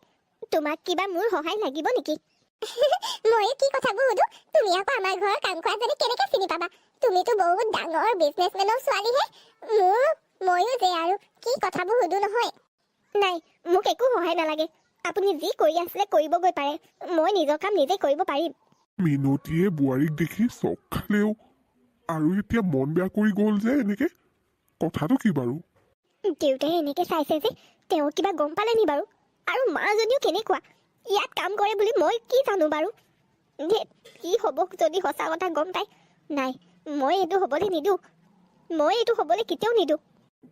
তোমাক কিবা মোৰ সহায় লাগিব নেকি ময়ো কি কথাবোৰ সুধো তুমি আকৌ আমাৰ ঘৰৰ কাম কৰা যদি কেনেকে চিনি পাবা তুমিতো বহুত ডাঙৰ বিজনেছমেনৰ ছোৱালীহে ময়ো যে আৰু কি কথাবোৰ সুধো নহয় নাই মোক একো সহায় নালাগে আপুনি যি কৰি আছিলে কৰিবগৈ পাৰে মই নিজৰ কাম নিজে কৰিব পাৰিম মিনতিয়ে বোৱাৰীক দেখি চক খালেও আৰু এতিয়া মন বেয়া কৰি গ'ল যে এনেকে কথাটো কি বাৰু দেউতাই এনেকৈ চাইছে যে তেওঁ কিবা গম পালে নি বাৰু আৰু মাজনীও কেনেকুৱা ইয়াত কাম কৰে বুলি মই কি জানো বাৰু কি হ'ব যদি সঁচা কথা গম পায় নাই মই এইটো হ'বলৈ নিদিওঁ মই এইটো হ'বলৈ কেতিয়াও নিদিওঁ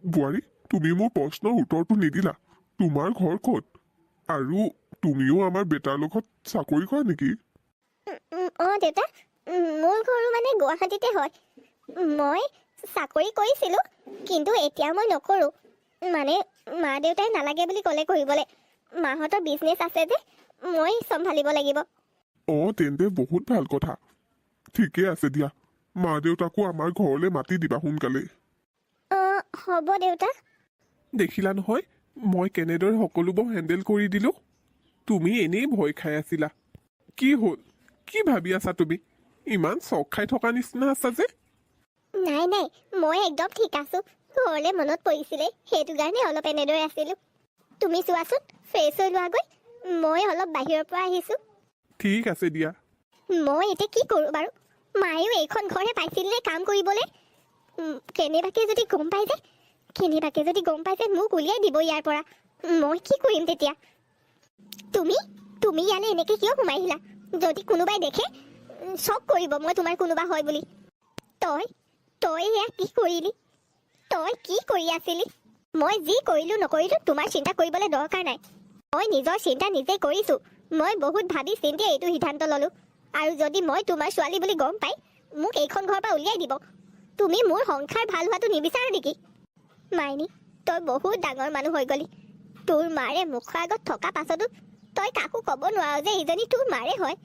বোৱাৰী তুমি মোৰ প্ৰশ্নৰ উত্তৰটো নিদিলা তোমাৰ ঘৰ ক'ত আৰু তুমিও আমাৰ বেটাৰ লগত চাকৰি কৰা নেকি? অঁ দেউতা, মোৰ ঘৰো মানে গুৱাহাটীতে হয়। মই চাকৰি কৰিছিলোঁ, কিন্তু এতিয়া মই নকৰোঁ। মানে মা দেউতাই নালাগে বুলি ক'লে কৰিবলৈ। মাহঁতৰ বিজনেছ আছে যে মই চম্ভালিব লাগিব। অঁ, তেন্তে বহুত ভাল কথা। ঠিকে আছে দিয়া, মা দেউতাকো আমাৰ ঘৰলৈ মাতি দিবা সোনকালে। অঁ হ'ব দেউতা। দেখিলা নহয় মই কেনেদৰে সকলোবোৰ হেণ্ডেল কৰি দিলোঁ। তুমি এনেই ভয় খাই আছিলা। কি হ'ল, কি ভাবি আছা তুমি? ইমান চক খাই থকা নিচিনা আছা যে? নাই নাই, মই একদম ঠিক আছোঁ। ঘৰলৈ মনত পৰিছিলে, সেইটো কাৰণে অলপ এনেদৰে আছিলোঁ। তুমি চোৱাচোন, ফ্ৰেছ হৈ লোৱাগৈ। মই অলপ বাহিৰৰ পৰা আহিছোঁ। ঠিক আছে দিয়া। মই এতিয়া কি কৰোঁ বাৰু? মায়েও এইখন ঘৰহে পাইছিলে কাম কৰিবলৈ। কেনেবাকে যদি গম পাই যে মোক উলিয়াই দিব ইয়াৰ পৰা, মই কি কৰিম তেতিয়া? তুমি ইয়ালৈ এনেকে কিয় সোমাই আহিলা? যদি কোনোবাই দেখে চক কৰিব মই তোমাৰ কোনোবা হয় বুলি। তই এয়া কি কৰিলি? তই কি কৰি আছিলি? মই যি কৰিলোঁ নকৰিলোঁ তোমাৰ চিন্তা কৰিবলৈ দৰকাৰ নাই। মই নিজৰ চিন্তা নিজে কৰিছোঁ। মই বহুত ভাবি চিন্তি এইটো সিদ্ধান্ত ল'লোঁ। আৰু যদি মই তোমাৰ ছোৱালী বুলি গম পাই মোক এইখন ঘৰৰ পৰা উলিয়াই দিব। তুমি মোৰ সংসাৰ ভাল হোৱাটো নিবিচাৰা নেকি? মাইনী, তই বহুত ডাঙৰ মানুহ হৈ গলি। তোৰ মাৰে মুখৰ আগত থকা পাছতো তই কাকো ক'ব নোৱাৰ যে এইজনী তোৰ মাৰে হয়।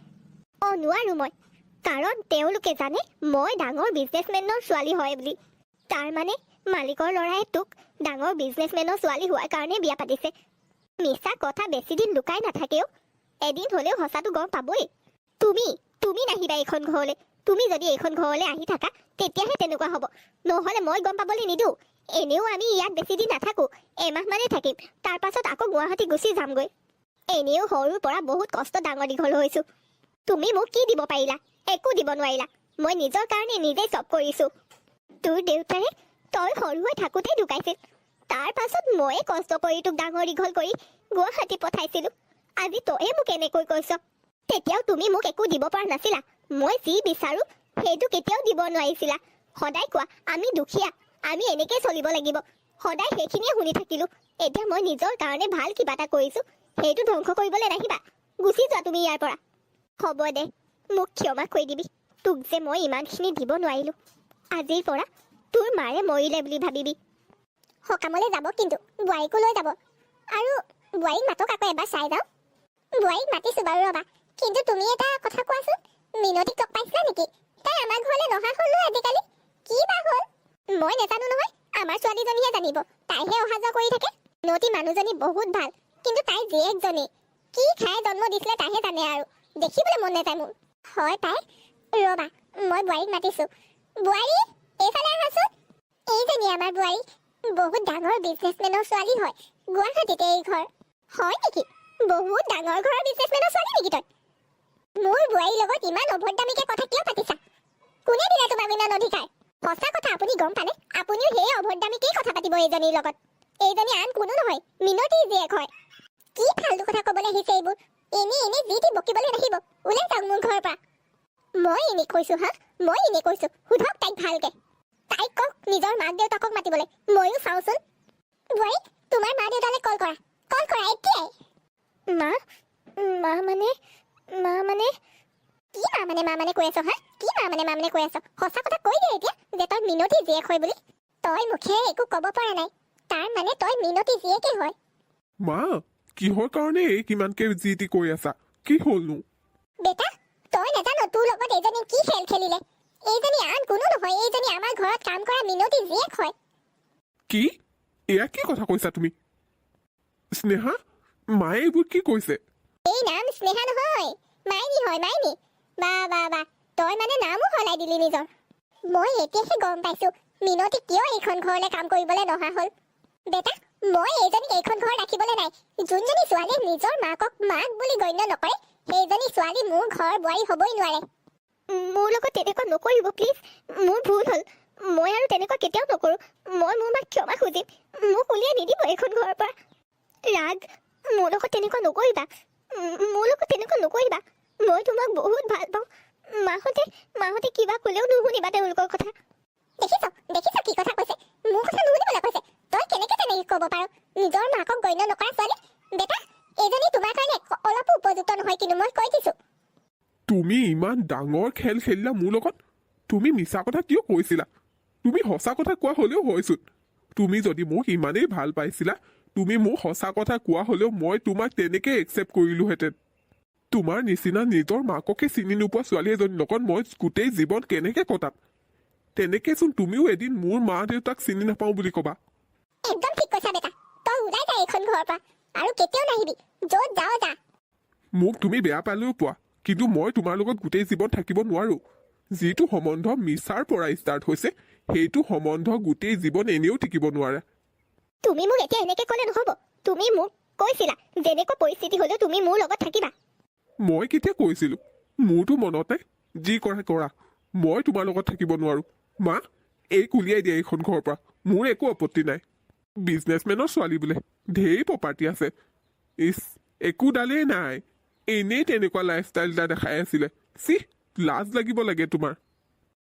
অঁ, নোৱাৰোঁ মই, কাৰণ তেওঁলোকে জানে মই ডাঙৰ বিজনেছমেনৰ ছোৱালী হয় বুলি। তাৰ মানে মালিকৰ ল'ৰাই তোক ডাঙৰ বিজনেছমেনৰ ছোৱালী হোৱাৰ কাৰণে বিয়া পাতিছে। মিছা কথা বেছি দিন লুকাই নাথাকেও, এদিন হ'লেও সঁচাটো গম পাবই। তুমি নাহিবা এইখন ঘৰলৈ। তুমি যদি এইখন ঘৰলৈ আহি থাকা তেতিয়াহে তেনেকুৱা হ'ব, নহ'লে মই গম পাবলৈ নিদিওঁ। এনেও আমি ইয়াত বেছি দিন নাথাকোঁ, এমাহমানেই থাকিম। তাৰ পাছত আকৌ গুৱাহাটী গুচি যামগৈ। এনেও সৰুৰ পৰা বহুত কষ্ট ডাঙৰ দীঘল হৈছোঁ। তুমি মোক কি দিব পাৰিলা? একো দিব নোৱাৰিলা। মই নিজৰ কাৰণে নিজেই চব কৰিছোঁ। তোৰ দেউতাই তই সৰু হৈ থাকোঁতেই ঢুকাইছিল। তাৰ পাছত ময়ে কষ্ট কৰি তোক ডাঙৰ দীঘল কৰি গুৱাহাটী পঠাইছিলোঁ। আজি তয়ে মোক এনেকৈ কৈছ। তেতিয়াও তুমি মোক একো দিব পৰা নাছিলা। মই যি বিচাৰোঁ সেইটো কেতিয়াও দিব নোৱাৰিছিলা। সদায় কোৱা আমি দুখীয়া, আমি এনেকেই চলিব লাগিব। সদায় সেইখিনিয়ে শুনি থাকিলোঁ। এতিয়া মই নিজৰ কাৰণে ভাল কিবা এটা কৰিছোঁ, সেইটো ধ্বংস কৰিবলৈ নাহিবা। গুচি যোৱা তুমি ইয়াৰ পৰা। হ'ব দে, মোক ক্ষমা কৰি দিবি। তোক যে মই ইমানখিনি দিব নোৱাৰিলোঁ। আজিৰ পৰা তোৰ মাৰে মৰিলে বুলি ভাবিবি। সকামলৈ যাব কিন্তু বোৱাৰীকো লৈ যাব। আৰু বোৱাৰীক মাতক আকৌ এবাৰ চাই যাওঁ। বোৱাৰীক মাতিছোঁ বাৰু, ৰ'বা। কিন্তু তুমি এটা কথা কোৱাচোন, মিনতীক লগ পাইছিলা নেকি? তাই আমাৰ ঘৰলৈ নহা হ'ল নহয় আজিকালি। কি বা হ'ল? মই নেজানো নহয়, আমাৰ ছোৱালীজনীহে জানিব। তাইহে অহা যোৱা কৰি থাকে। মিনতী মানুহজনী বহুত ভাল, কিন্তু তাই জীয়েকজনী কি খাই জন্ম দিছিলে তাইহে জানে আৰু। দেখিবলৈ মন নাযায় মোৰ। হয় পাই, ৰ'বা মই বোৱাৰীক মাতিছোঁ। বোৱাৰী, এইফালে আহাচোন। এইজনী আমাৰ বোৱাৰী, বহুত ডাঙৰ বিজনেছমেনৰ ছোৱালী হয়। গুৱাহাটীতে এই ঘৰ। হয় নেকি? বহুত ডাঙৰ ঘৰৰ বিজনেছমেনৰ ছোৱালী নেকি তই? মোৰ বোৱাৰীৰ লগত ইমান অভদ্ৰামীকে কথা কিয় পাতিছা? কোনে দিলে তোমাক ইমান অধিকাৰ? সঁচা কথা আপুনি গম পালে আপুনিও সেই অভদ্ৰামীকেই কথা পাতিব এইজনীৰ লগত। এইজনী আন কোনো নহয়, মিনতীৰ জীয়েক হয়। কি ফাল্টু কথা ক'বলৈ আহিছে এইবোৰ? এনেই যি টি বকিবলৈ নাহিব। ওলাই যাওক মোৰ ঘৰৰ পৰা। মই এনেই কৈছোঁ হা, মই এনেই কৈছোঁ। সোধক তাইক ভালকে। তাইক কওক নিজৰ মাক দেউতাকক মাতিবলৈ। ময়ো চাওঁচোন। বোৱাৰী, তোমাৰ মা দেউতালৈ কল কৰা এতিয়াই। মা মানে কি মা মানে কৈ আছ হা? কি মা মানে কৈ আছ? সঁচা কথা কৈ দে এতিয়া যে তই মিনতী জীয়েক হয় বুলি। তই মুখেৰে একো ক'ব পৰা নাই, তাৰ মানে তই মিনতী জীয়েকে হয়। মা, কিহৰ কাৰণে এই কিমানকে যি টি কৈ আছা? কি হ'লনো? বেটা, তই নাজানো তোৰ লগত এইজনী কি খেল খেলিলে? এইজনী আন কোনো নহয়, এইজনী আমাৰ ঘৰত কাম কৰা মিনতী জীয়েক হয়। কি? এয়া কি কথা কৈছা তুমি? স্নেহা, মায়ে এইবোৰ কি কৈছে? এই নাম স্নেহা নহয়, মাইনী হয়, মাইনী। বা তই মানে নামো সলাই দিলি নিজৰ। মই এতিয়াহে গম পাইছোঁ মিনতী কিয় এইখন ঘৰলৈ কাম কৰিবলৈ নহা হ'ল। বেটা, মই এইজনীক এইখন ঘৰত ৰাখিবলৈ নাই। যোনজনী ছোৱালীয়ে নিজৰ মাকক মাক বুলি গণ্য নকৰে, সেইজনী ছোৱালী মোৰ ঘৰৰ বোৱাৰী হ'বই নোৱাৰে। মোৰ লগত তেনেকুৱা নকৰিব প্লিজ। মোৰ ভুল হ'ল। মই আৰু তেনেকুৱা কেতিয়াও নকৰোঁ। মই মোৰ মাক ক্ষমা খুজিম। মোক উলিয়াই নিদিব এইখন ঘৰৰ পৰা। ৰাগ, মোৰ লগত তেনেকুৱা নকৰিবা। মই তোমাক বহুত ভাল পাওঁ। মাহঁতে কিবা ক'লেও নুশুনিবা তেওঁলোকৰ কথা। দেখিছ কি কথা কৈছে? মোৰ কথা নুশুনিবলৈ কৈছে। তই কেনেকে তেনেকে ক'ব পাৰ নিজৰ মাকক গণ্য নকৰা ছোৱালী বেটা এইজনী তোমাৰ কাৰণে অলপো উপযুক্ত নহয় কিন্তু মই কৈ দিছো তুমি ইমান ডাঙৰ খেল খেলিলা মোৰ লগত তুমি মিছা কথা কিয় কৈছিলা তুমি সঁচা কথা কোৱা হ'লেও হয়চোন তুমি যদি মোক ইমানেই ভাল পাইছিলা তুমি মোক সঁচা কথা কোৱা হ'লেও মই তোমাক তেনেকে একচেপ্ট কৰিলোহেঁতেন তোমাৰ নিচিনা নিজৰ মাককে চিনি নোপোৱা ছোৱালী এজনীৰ লগত মই গোটেই জীৱন কেনেকে কটাম তেনেকেচোন তুমিও এদিন মোৰ মা দেউতাক চিনি নাপাওঁ বুলি ক'বা একদম ঠিক কৈছা বেটা তই ওলাই যা এইখন ঘৰৰ পৰা আৰু কেতিয়াও নাহিবি য'ত যাৱ যা মোক তুমি বেয়া পালেও পোৱা কিন্তু মই তোমাৰ লগত গোটেই জীৱন থাকিব নোৱাৰো যিটো সম্বন্ধ মিছাৰ পৰা ষ্টাৰ্ট হৈছে সেইটো সম্বন্ধ গোটেই জীৱন এনেও টিকিব নোৱাৰে তুমি মোক এতিয়া এনেকে ক'লে নহ'ব তুমি মোক কৈছিলা যেনেকুৱা পৰিস্থিতি হ'লেও তুমি মোৰ লগত থাকিবা মই কেতিয়া কৈছিলো মোৰতো মনত নাই যি কৰা কৰা মই তোমাৰ লগত থাকিব নোৱাৰো মা এই উলিয়াই দিয়া এইখন ঘৰৰ পৰা মোৰ একো আপত্তি নাই বিজনেছমেনৰ ছোৱালী বোলে ঢেৰ প্ৰপাৰ্টি আছে ইছ একোডালেই নাই এনেই তেনেকুৱা লাইফষ্টাইল এটা দেখাই আছিলে চি লাজ লাগিব লাগে তোমাৰ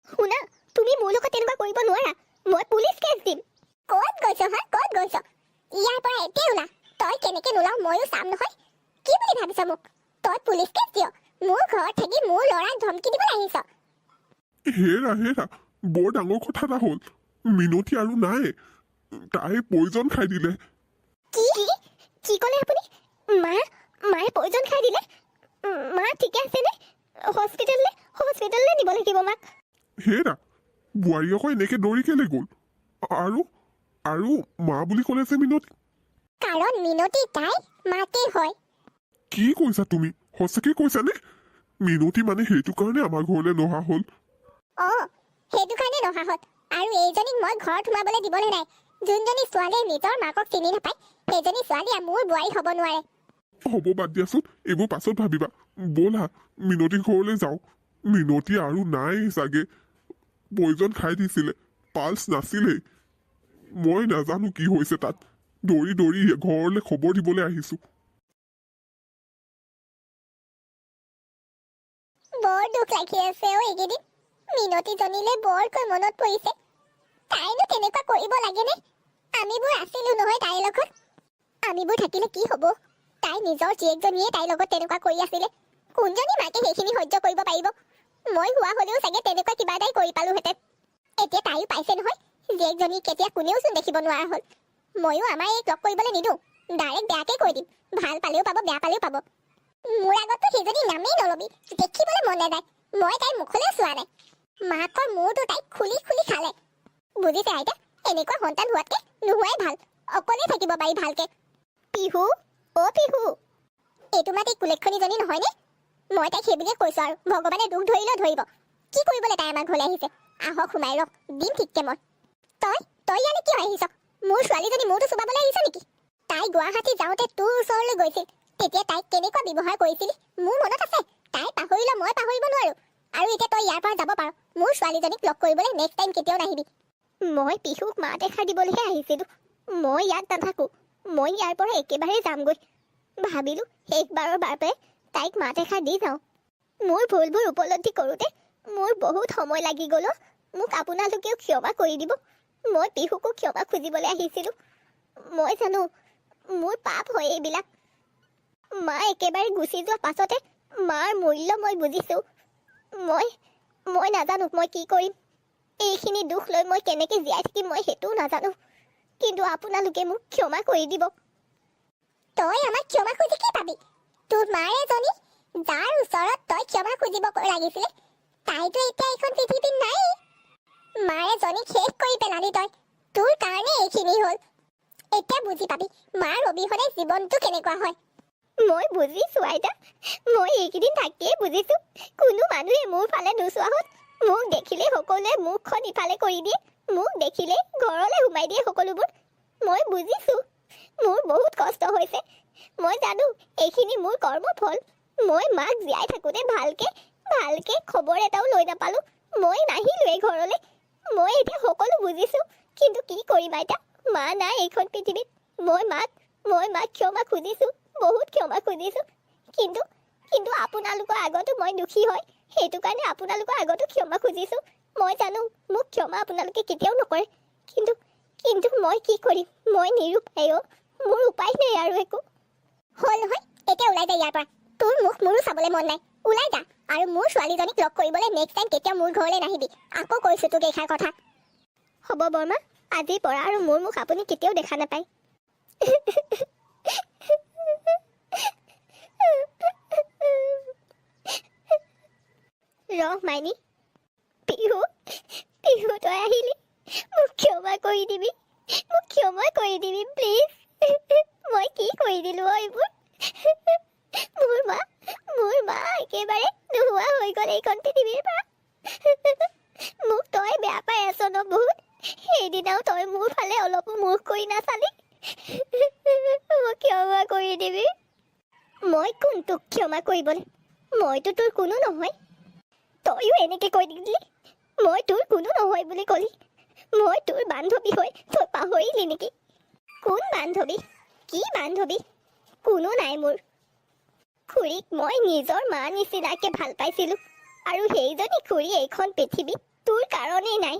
শুনা তুমি মোৰ লগত তেনেকুৱা কৰিব নোৱাৰা মই পুলিচ কেছ দিম ক'ত গৈছ হা ক'ত গৈছ ইয়াৰ পৰা এতিয়া ওলা তই কেনেকে নোলাও ময়ো চাম নহয় কি বুলি ভাবিছ মোক তই পুলিচ কেছ দিয় মোৰ ঘৰত থাকি মোৰ ল'ৰাক ধমকি দিবলৈ আহিছ হেৰা হেৰা বৰ ডাঙৰ কথা এটা হ'ল মিনতি আৰু নাই তাই পয়জন খাই দিলে কি কি ক'লে আপুনি মায়ে পয়জন খাই দিলে মা ঠিকে আছেনে হস্পিটেললৈ নিব লাগিব মাক হেৰা বোৱাৰী আকৌ এনেকে দৌৰি কেলে গ'ল আৰু আৰু মা বুলি ক'লে যে মিনতি কাৰণ মিনতি তাই মাকে হয় কি কৈছা তুমি সঁচাকে কৈছানে মিনতি মানে সেইটো কাৰণে আমাৰ ঘৰলৈ নহা হ'ল সেইটো কাৰণে নহা হ'ল আৰু এইজনীক মই ঘৰত সোমাবলৈ দিবলৈ নাই যোনজনী ছোৱালীয়ে নিজৰ মাকক চিনি নাপায় সেইজনী ছোৱালী মোৰ বোৱাৰী হ'ব নোৱাৰে হ'ব বাদ দিয়াচোন এইবোৰ পাছত ভাবিবা ব'লা মিনতি ঘৰলৈ যাওঁ মিনতি আৰু নাই চাগে পয়জন খাই দিছিলে পাল্চ নাছিলেই মই নাজানো কি হৈছে তাত দৌৰি দৌৰি ঘৰলৈ খবৰ দিবলৈ আহিছো বৰ দুখ লাগি আছে এইকেইদিন মিনতিজনীলৈ বৰকৈ মনত পৰিছে তাইনো তেনেকুৱা কৰিব লাগেনে আমিবোৰ আছিলো নহয় তাইৰ লগত আমিবোৰ থাকিলে কি হ'ব তাই নিজৰ জীয়েকজনীয়ে তাইৰ লগত তেনেকুৱা কৰি আছিলে কোনজনী মাকে সেইখিনি সহ্য কৰিব পাৰিব মই হোৱা হ'লেও চাগে তেনেকুৱা কিবা এটাই কৰি পালোহেঁতেন এতিয়া তাইও পাইছে নহয় জীয়েকজনী কেতিয়া কোনেওচোন দেখিব নোৱাৰা হ'ল ময়ো আমাৰ এইক লগ কৰিবলৈ নিদিওঁ ডাইৰেক্ট বেয়াকে কৈ দিম ভাল পালেও পাব বেয়া পালেও পাব মোৰ আগততো সেইজনী নামেই নলবি দেখিবলৈ মন নাযায় মই তাইৰ মুখলৈও চোৱা নাই মাকৰ মূৰটো তাইক খুলি খুলি খালে বুজিছে আইতা এনেকুৱা সন্তান হোৱাতকে নোহোৱাই ভাল অকলে থাকিব পাৰি ভালকে পিহু পিহু এইটো মাতি কুলেক্ষণীজনী নহয়নে মই তাইক সেইবুলিয়ে কৈছো আৰু ভগৱানে দুখ ধৰিলেও ধৰিব কি কৰিবলৈ তাই আমাৰ ঘৰলৈ আহিছে আহক সোমাই ৰখ দিম ঠিককে মই তই ইয়ালৈ কিয় আহিছ মোৰ ছোৱালীজনী মূৰটো চুবাবলৈ আহিছ নেকি তাই গুৱাহাটী যাওঁতে তোৰ ওচৰলৈ গৈছিল তেতিয়া তাইক কেনেকুৱা ব্যৱহাৰ কৰিছিলি মোৰ মনত আছে তাই পাহৰিলে মই পাহৰিব নোৱাৰো আৰু এতিয়া তই ইয়াৰ পৰা যাব পাৰ মোৰ ছোৱালীজনীক লগ কৰিবলৈ নেক্সট টাইম কেতিয়াও নাহিবি মই পিহুক মাত এষাৰ দিবলৈহে আহিছিলোঁ মই ইয়াত নাথাকোঁ মই ইয়াৰ পৰা একেবাৰে যামগৈ ভাবিলোঁ শেষবাৰৰ বাবে তাইক মাত এষাৰ দি যাওঁ মোৰ ভুলবোৰ উপলব্ধি কৰোঁতে মোৰ বহুত সময় লাগি গ'ল মোক আপোনালোকেও ক্ষমা কৰি দিব মই পিহুকো ক্ষমা খুজিবলৈ আহিছিলোঁ মই জানো মোৰ পাপ হয় এইবিলাক মা একেবাৰে গুচি যোৱা পাছতে মাৰ মূল্য মই বুজিছোঁ মই নাজানো মই কি কৰিম এইখিনি দুখ লৈ মই কেনেকৈ জীয়াই থাকিম মই সেইটোও নাজানো কিন্তু আপোনালোকে মোক ক্ষমা কৰি দিব তই আমাক ক্ষমা খুজি কি পাবি তোৰ মাৰ এজনী যাৰ ওচৰত তই ক্ষমা খুজিব লাগিছিলে তাইতো এতিয়া এইখন পৃথিৱীত নাই মাৰ এজনীক শেষ কৰি পেলালি তই তোৰ কাৰণে এইখিনি হ'ল এতিয়া বুজি পাবি মাৰ অবিহনে জীৱনটো কেনেকুৱা হয় মই বুজিছোঁ আইতা মই এইকেইদিন থাকিয়ে বুজিছোঁ কোনো মানুহে মোৰ ফালে নোচোৱা হ'ল মোক দেখিলে সকলোৱে মুখখন ইফালে কৰি দিয়ে মোক দেখিলে ঘৰলৈ সোমাই দিয়ে সকলোবোৰ মই বুজিছোঁ মোৰ বহুত কষ্ট হৈছে মই জানো এইখিনি মোৰ কৰ্মফল মই মাক জীয়াই থাকোঁতে ভালকে খবৰ এটাও লৈ নাপালোঁ মই নাহিলোঁৱেই ঘৰলৈ মই এতিয়া সকলো বুজিছোঁ কিন্তু কি কৰিম আইতা মা নাই এইখন পৃথিৱীত মই মাক ক্ষমা খুজিছোঁ বহুত ক্ষমা খুজিছোঁ কিন্তু আপোনালোকৰ আগতো মই দুখী হয় সেইটো কাৰণে আপোনালোকৰ আগতো ক্ষমা খুজিছোঁ মই জানো মোক ক্ষমা আপোনালোকে কেতিয়াও নকৰে কিন্তু মই কি কৰিম, মই নিৰুপায় অ'। মোৰ উপায় নাই আৰু একো। হ'ল নহয়, এতিয়া ওলাই যা ইয়াৰ পৰা। তোৰ মুখ মোৰো চাবলৈ মন নাই। ওলাই যা আৰু মোৰ ছোৱালীজনীক লগ কৰিবলৈ নেক্সট টাইম কেতিয়াও মোৰ ঘৰলৈ নাহিবি। আকৌ কৈছো তোক এইষাৰ কথা। হ'ব বৰমা, আজিৰ পৰা আৰু মোৰ মুখ আপুনি কেতিয়াও দেখা নাপায়। ৰহ মাইনী। পিহু, পিহু তই আহিলি। মোক ক্ষমা কৰি দিবি, মোক ক্ষমা কৰি দিবি প্লিজ। মই কি কৰি দিলো এইবোৰ? মোৰ মা একেবাৰে নোহোৱা হৈ গ'ল এইখন পৃথিৱীৰ পৰা। মোক তই বেয়া পাই আছ ন বহুত? সেইদিনাও তই মোৰ ফালে অলপো মুখ কৰি নাচালি। মোক ক্ষমা কৰি দিবি। মই কোন তোক ক্ষমা কৰিবলৈ? মইতো তোৰ কোনো নহয়। তইও এনেকে কৈ দিলি মই তোৰ কোনো নহয় বুলি কলি। মই তোৰ বান্ধৱী হৈ তই পাহৰিলি নেকি? কোন বান্ধৱী? কি বান্ধৱী? কোনো নাই মোৰ। খুৰীক মই নিজৰ মা নিচিনাকে ভাল পাইছিলো, আৰু সেইজনী খুৰী এইখন পৃথিৱীত তোৰ কাৰণেই নাই।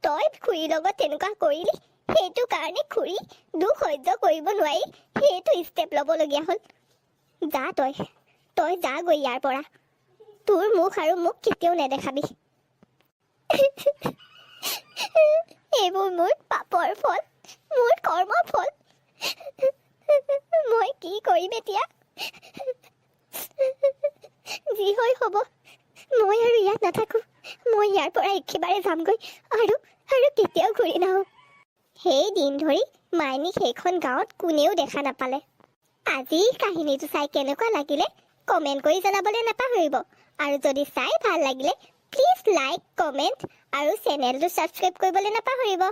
তই খুৰীৰ লগত তেনেকুৱা কৰিলি, সেইটো কাৰণে খুৰী দুখ সহ্য কৰিব নোৱাৰি সেইটো ষ্টেপ ল'বলগীয়া হ'ল। যা তই যা গৈ ইয়াৰ পৰা। তোৰ মুখ আৰু মোক কেতিয়াও নেদেখাবি। এইবোৰ মোৰ পাপৰ ফল, মোৰ কৰ্মৰ ফল। মই কি কৰিম এতিয়া? যি হয় হ'ব, মই আৰু ইয়াত নাথাকো। মই ইয়াৰ পৰা একেবাৰে যামগৈ আৰু কেতিয়াও ঘূৰি নাহোঁ। সেই দিন ধৰি মাইনীক সেইখন গাঁৱত কোনেও দেখা নাপালে। আজি কাহিনীটো চাই কেনেকুৱা লাগিলে কমেণ্ট কৰি জনাবলৈ নাপাহৰিব। আৰু যদি চাই ভাল লাগিলে প্লিজ লাইক, কমেণ্ট আৰু চেনেলটো ছাবস্ক্ৰাইব কৰিবলৈ নাপাহৰিব।